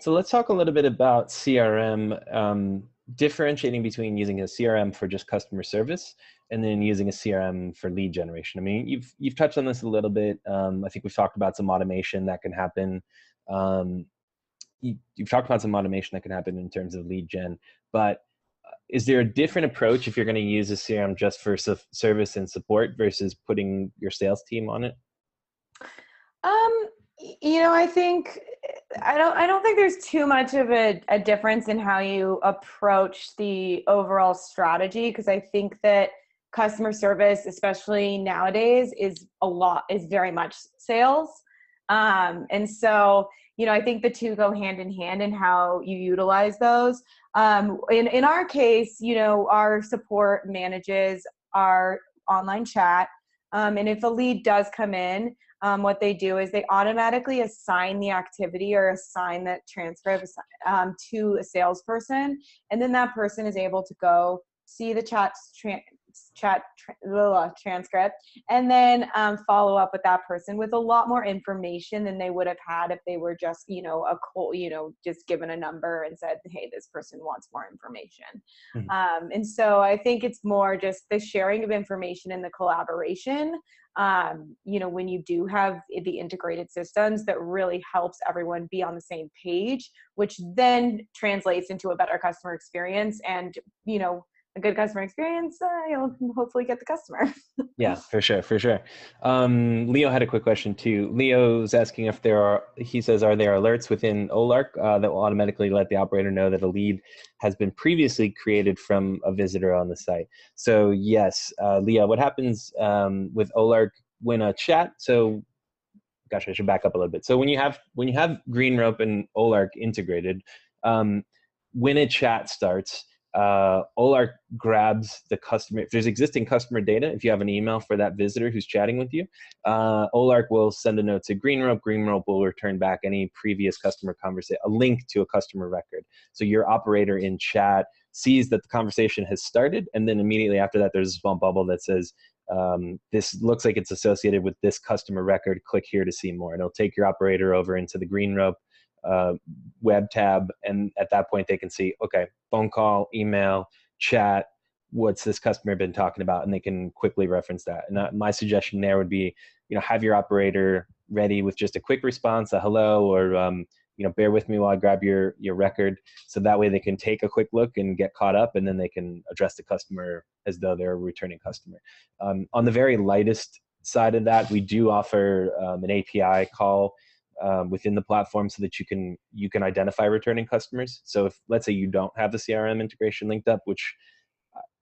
So let's talk a little bit about CRM, differentiating between using a CRM for just customer service and then using a CRM for lead generation. I mean, you've touched on this a little bit. I think we've talked about some automation that can happen. Um, you've talked about some automation that can happen in terms of lead gen, but is there a different approach if you're going to use a CRM just for service and support versus putting your sales team on it? Um, I think I don't think there's too much of a difference in how you approach the overall strategy, because I think that customer service, especially nowadays, is very much sales. And so, I think the two go hand in hand in how you utilize those. In our case, our support manages our online chat. And if a lead does come in, what they do is they automatically assign the activity or assign that transcript to a salesperson. And then that person is able to go see the transcript and then follow up with that person with a lot more information than they would have had if they were just, just given a number and said, hey, this person wants more information. Mhm. And so I think it's more just the sharing of information and the collaboration. When you do have the integrated systems, that really helps everyone be on the same page, which then translates into a better customer experience. And, a good customer experience, you'll hopefully get the customer. Yeah, for sure, for sure. Leo had a quick question too. Leo's asking if he says, are there alerts within Olark that will automatically let the operator know that a lead has been previously created from a visitor on the site? So yes, Leo, what happens with Olark when a chat, gosh, I should back up a little bit. So when you have GreenRope and Olark integrated, when a chat starts, Olark grabs the customer. If there's existing customer data, if you have an email for that visitor who's chatting with you, Olark will send a note to GreenRope. GreenRope will return back any previous customer conversation, a link to a customer record. So your operator in chat sees that the conversation has started, and then immediately after that, there's a small bubble that says, this looks like it's associated with this customer record. Click here to see more. And it'll take your operator over into the GreenRope web tab, and at that point they can see, okay, phone call, email, chat, what's this customer been talking about, and they can quickly reference that. And my suggestion there would be, have your operator ready with just a quick response, a hello, or bear with me while I grab your record, so that way they can take a quick look and get caught up, and then they can address the customer as though they're a returning customer. On the very lightest side of that, we do offer an API call within the platform so that you can identify returning customers. So if, let's say, you don't have the CRM integration linked up, which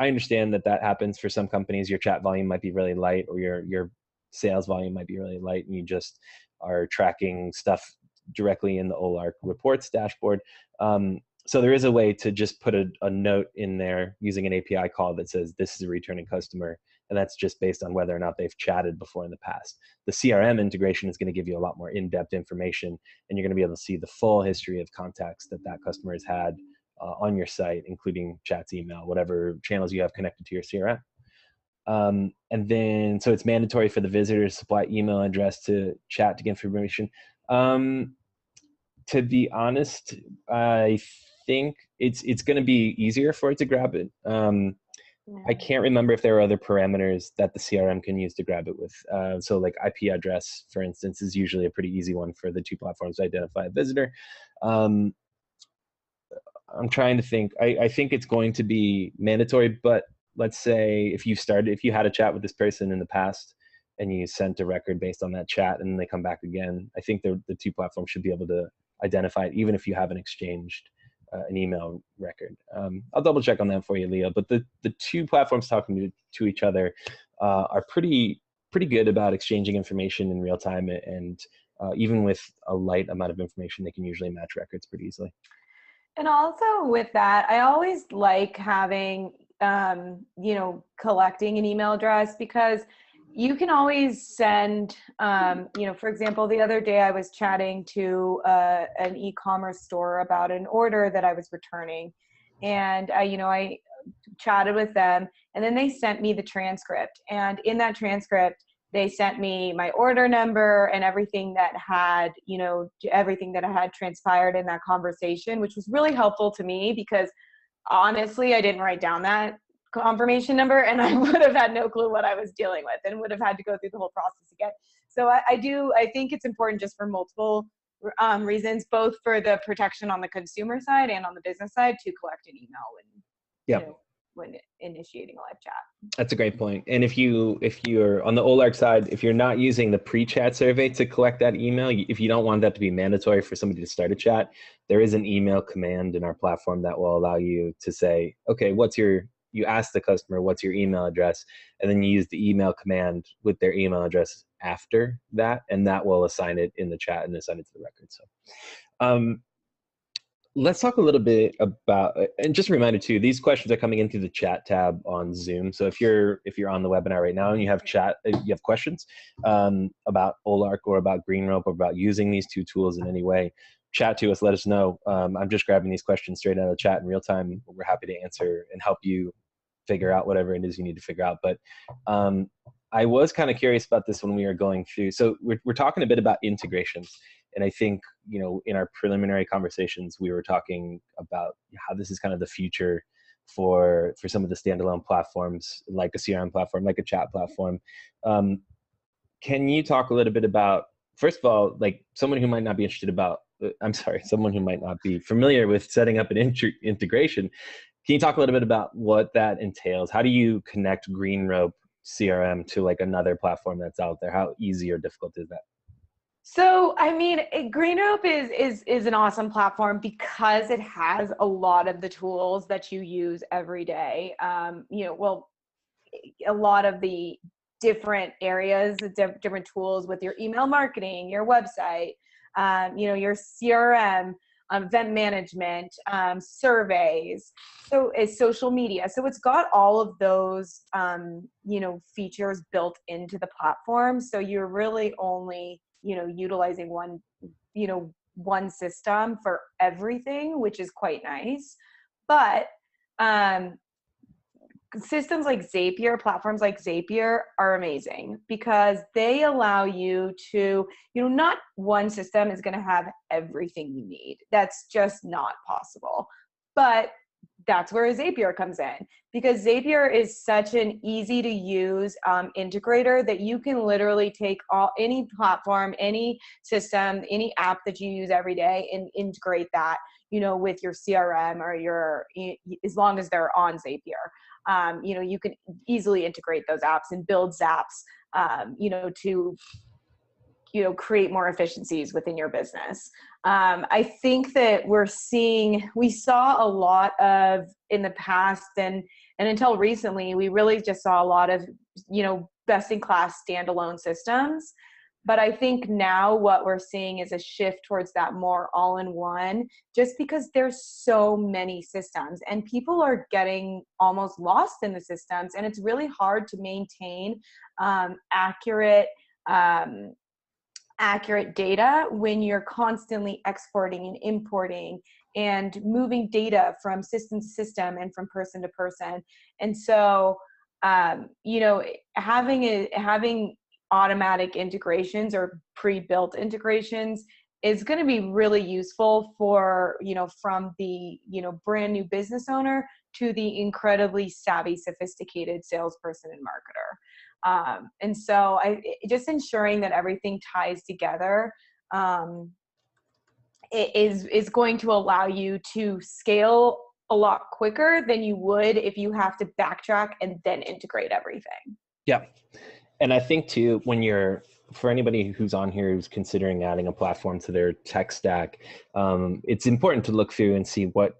I understand that happens for some companies, your chat volume might be really light, or your sales volume might be really light, and you just are tracking stuff directly in the Olark reports dashboard. So there is a way to just put a note in there using an API call that says this is a returning customer, and that's just based on whether or not they've chatted before in the past. The CRM integration is going to give you a lot more in-depth information, and you're going to be able to see the full history of contacts that customer has had on your site, including chats, email, whatever channels you have connected to your CRM. And then, so it's mandatory for the visitor to supply email address to chat to get information. To be honest, I think it's going to be easier for it to grab it. I can't remember if there are other parameters that the CRM can use to grab it with. So like IP address, for instance, is usually a pretty easy one for the two platforms to identify a visitor. I'm trying to think. I think it's going to be mandatory, but let's say if you had a chat with this person in the past and you sent a record based on that chat and they come back again, I think the two platforms should be able to identify it, even if you haven't exchanged an email record. I'll double check on that for you, Leo. But the two platforms talking to each other are pretty good about exchanging information in real time, and even with a light amount of information, they can usually match records pretty easily. And also with that, I always like having, collecting an email address, because you can always send, for example, the other day I was chatting to an e-commerce store about an order that I was returning. And, I chatted with them, and then they sent me the transcript. And in that transcript, They sent me my order number and everything that had, everything that had transpired in that conversation, which was really helpful to me because honestly, I didn't write down that confirmation number and I would have had no clue what I was dealing with and would have had to go through the whole process again. So I think it's important just for multiple reasons, both for the protection on the consumer side and on the business side, to collect an email when initiating a live chat. That's a great point. And if you're on the Olark side, if you're not using the pre-chat survey to collect that email, if you don't want that to be mandatory for somebody to start a chat, there is an email command in our platform that will allow you to say, okay, you ask the customer, what's your email address? And then you use the email command with their email address after that, and that will assign it in the chat and assign it to the record. So let's talk a little bit about, and just a reminder too, these questions are coming in through the chat tab on Zoom. So if you're on the webinar right now and you have questions about Olark or about GreenRope or about using these two tools in any way, chat to us, let us know. I'm just grabbing these questions straight out of the chat in real time. We're happy to answer and help you figure out whatever it is you need to figure out. But I was kind of curious about this when we were going through. So we're talking a bit about integrations. And I think, in our preliminary conversations, we were talking about how this is kind of the future for some of the standalone platforms, like a CRM platform, like a chat platform. Can you talk a little bit about, first of all, like someone who might not be someone who might not be familiar with setting up an integration, can you talk a little bit about what that entails? How do you connect GreenRope CRM to like another platform that's out there? How easy or difficult is that? So, I mean, GreenRope is an awesome platform because it has a lot of the tools that you use every day. A lot of the different areas, different tools with your email marketing, your website, your CRM, event management, surveys, so it's social media. So it's got all of those, features built into the platform. So you're really only, utilizing one system for everything, which is quite nice. But systems like Zapier, platforms like Zapier are amazing because they allow you to, not one system is going to have everything you need. That's just not possible. But that's where Zapier comes in, because Zapier is such an easy to use integrator that you can literally take any platform, any system, any app that you use every day and integrate that, with your CRM or as long as they're on Zapier. You can easily integrate those apps and build zaps, to create more efficiencies within your business. I think that we saw a lot of in the past and until recently, we really just saw a lot of, best in class standalone systems. But I think now what we're seeing is a shift towards that more all-in-one, just because there's so many systems and people are getting almost lost in the systems. And it's really hard to maintain accurate data when you're constantly exporting and importing and moving data from system to system and from person to person. And so, having automatic integrations or pre-built integrations is going to be really useful for, from the, brand new business owner to the incredibly savvy, sophisticated salesperson and marketer. And so just ensuring that everything ties together is going to allow you to scale a lot quicker than you would if you have to backtrack and then integrate everything. Yeah. And I think too, for anybody who's on here who's considering adding a platform to their tech stack, it's important to look through and see what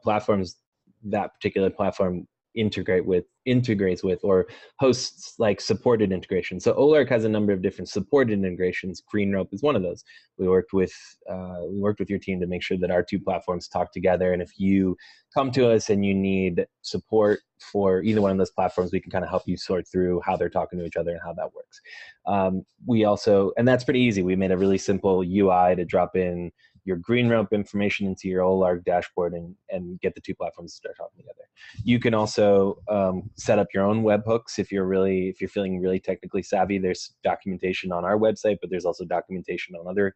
platforms that particular platform integrates with or hosts like supported integrations. So Olark has a number of different supported integrations. GreenRope is one of those. We worked with your team to make sure that our two platforms talk together. And if you come to us and you need support for either one of those platforms, we can kind of help you sort through how they're talking to each other and how that works. We also, and that's pretty easy. We made a really simple UI to drop in your GreenRope information into your Olark dashboard and get the two platforms to start talking together. You can also set up your own webhooks if you're feeling really technically savvy. There's documentation on our website, but there's also documentation on other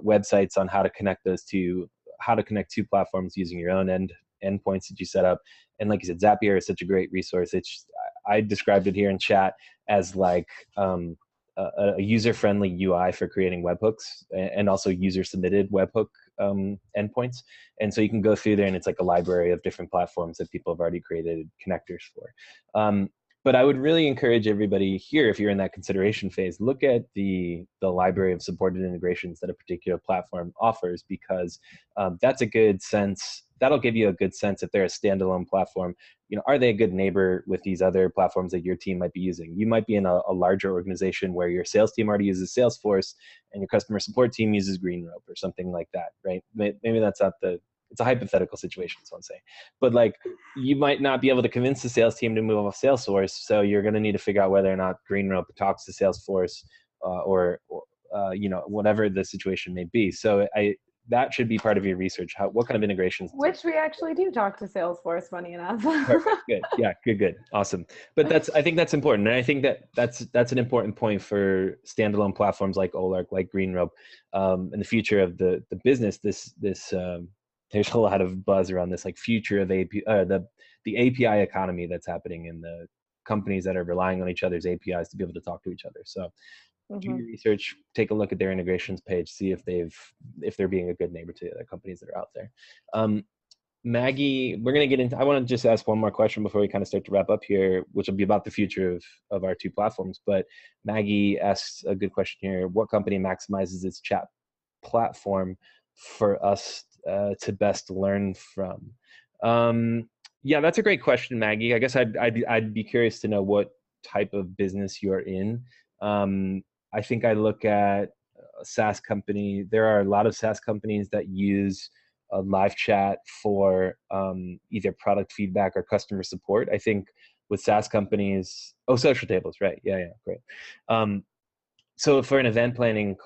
websites on how to connect two platforms using your own endpoints that you set up. And like you said, Zapier is such a great resource. I described it here in chat as like a user-friendly UI for creating webhooks and also user-submitted webhook endpoints. And so you can go through there and it's like a library of different platforms that people have already created connectors for. But I would really encourage everybody here, if you're in that consideration phase, look at the library of supported integrations that a particular platform offers, because that's a good sense. That'll give you a good sense if they're a standalone platform. Are they a good neighbor with these other platforms that your team might be using? You might be in a larger organization where your sales team already uses Salesforce and your customer support team uses GreenRope or something like that, right? Maybe that's not it's a hypothetical situation, so I'm saying. But like, you might not be able to convince the sales team to move off Salesforce, so you're going to need to figure out whether or not GreenRope talks to Salesforce or whatever the situation may be. So that should be part of your research. What kind of integrations? Which we actually do talk to Salesforce, funny enough. Perfect. Good. Yeah. Good. Awesome. But I think that's important. And I think that's an important point for standalone platforms like Olark, like GreenRope. In the future of the business, there's a lot of buzz around this, like future of the API economy that's happening in the companies that are relying on each other's APIs to be able to talk to each other. So do your research, take a look at their integrations page, see if they're being a good neighbor to the other companies that are out there. Maggie, we're going to get into, I want to just ask one more question before we kind of start to wrap up here, which will be about the future of our two platforms. But Maggie asks a good question here. What company maximizes its chat platform for us to best learn from? Yeah, that's a great question, Maggie. I guess I'd be curious to know what type of business you're in. I think I look at a SaaS company. There are a lot of SaaS companies that use live chat for either product feedback or customer support. I think with SaaS companies, social tables, right? Yeah, great. So for an event planning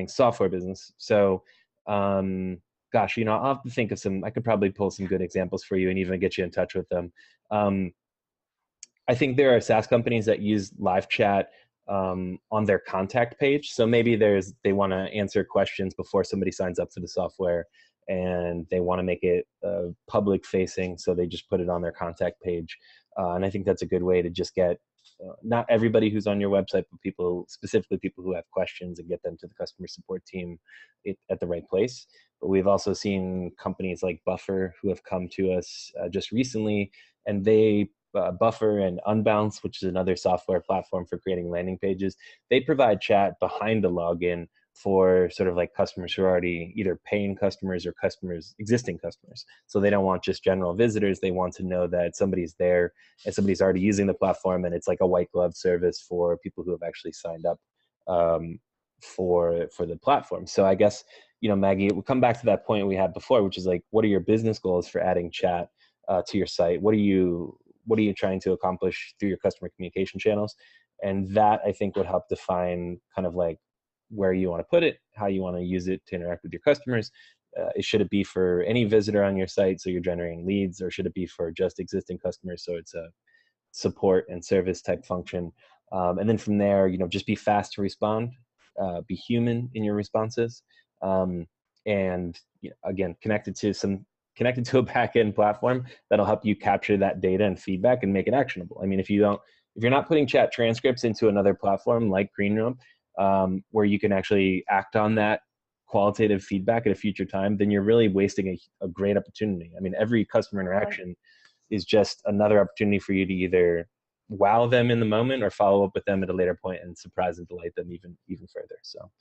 software business, so gosh, I'll have to think of some. I could probably pull some good examples for you and even get you in touch with them. I think there are SaaS companies that use live chat on their contact page. So maybe they want to answer questions before somebody signs up for the software, and they want to make it public facing, so they just put it on their contact page. And I think that's a good way to just get not everybody who's on your website, but specifically people who have questions, and get them to the customer support team at the right place. But we've also seen companies like Buffer who have come to us just recently, and they Buffer and Unbounce, which is another software platform for creating landing pages, they provide chat behind the login for sort of like customers who are already either paying customers or existing customers. So they don't want just general visitors. They want to know that somebody's there and somebody's already using the platform, and it's like a white glove service for people who have actually signed up for the platform. So I guess, Maggie, it will come back to that point we had before, which is like, what are your business goals for adding chat to your site? What are you trying to accomplish through your customer communication channels? And that, I think, would help define kind of like where you want to put it, how you want to use it to interact with your customers. Should it be for any visitor on your site, so you're generating leads, or should it be for just existing customers, so it's a support and service type function? And then from there, just be fast to respond, be human in your responses, and again, connected to a back-end platform that'll help you capture that data and feedback and make it actionable. I mean, if you're not putting chat transcripts into another platform like GreenRope, where you can actually act on that qualitative feedback at a future time, then you're really wasting a great opportunity. I mean, every customer interaction is just another opportunity for you to either wow them in the moment or follow up with them at a later point and surprise and delight them even further. So